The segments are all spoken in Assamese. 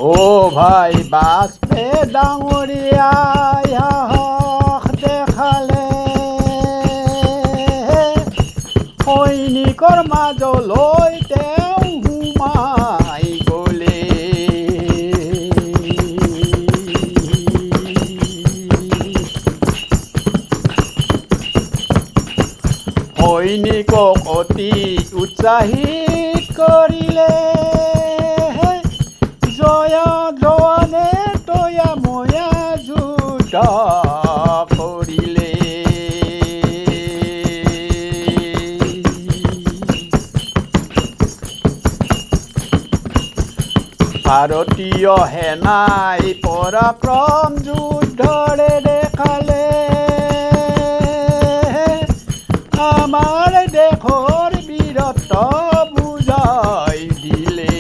ও ভাই বাস্পে ডাঙৰিয়া সাহস দেখালে সৈনিকৰ মাজলৈ তেওঁ সোমাই গ'লে। সৈনিকক অতি উৎসাহিত কৰিলে, জয়া জোৱানে তয়া ময়া যুদ্ধ কৰিলে। ভাৰতীয় সেনাই পৰাক্ৰম যুদ্ধৰে দেখালে, আমাৰ দেশৰ বীৰত্ব বুজাই দিলে।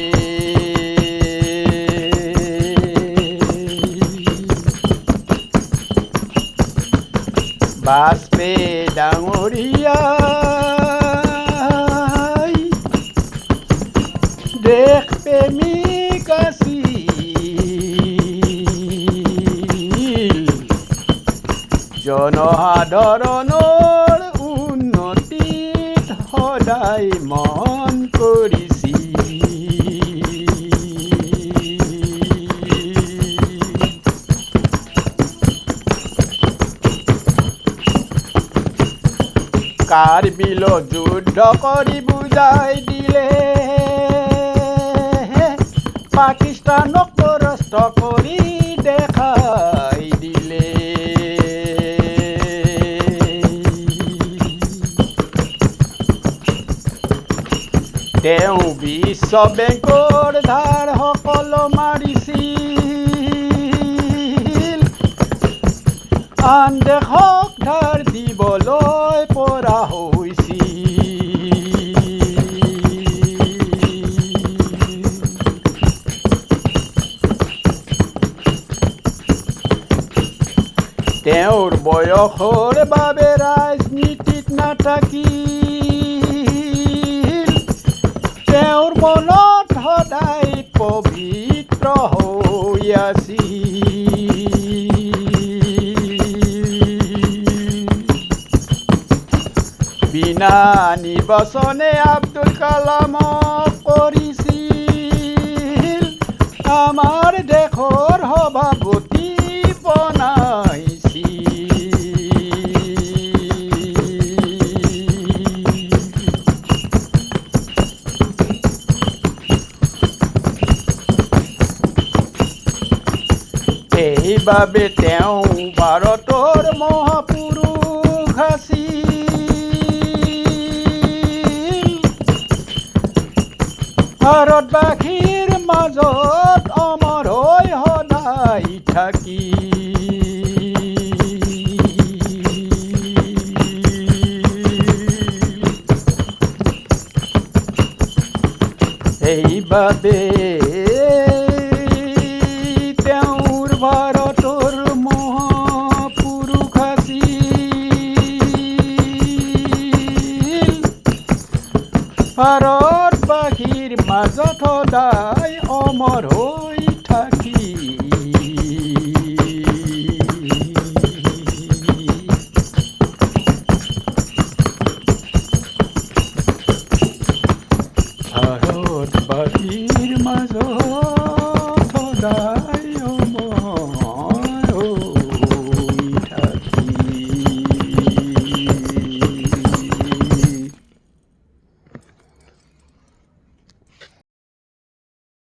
বাস্পে ডাঙৰীয়াই দেশ প্ৰেমিক আছিল, জনসাধাৰণৰ উন্নতিত সদায় মন কৰিছিল। কাৰ্গিলত যুদ্ধ কৰি বুজাই দিলে, পাকিস্তানক পৰাস্ত কৰি দেখাই দিলে। তেওঁ বিশ্ব বেংকৰ ধাৰ সকলো মাৰিছিল, আন দেশক ধাৰ দিবলৈ পৰা হৈছিল। তেওঁৰ বয়সৰ বাবে ৰাজনীতিত নাথাকিল, তেওঁৰ মনত সদায় পবিত্ৰ হৈ আছিল। বিনা নিৰ্বাচনে আব্দুল কালামক কৰিছিল আমাৰ দেশৰ সভাপতি বনাইছিল। সেইবাবে তেওঁ ভাৰতৰ মহাপুৰুষ আছিল, ভাৰতবাসীৰ মাজত অমৰ হৈ সদায় থাকিল। সেইবাবে তেওঁৰ ভাৰতৰ মহাপুৰুষ আছিল, ভাৰতবাসীৰ মাজত সদায় অমৰ হৈ ভাৰতবাসীৰ মাজত সদায়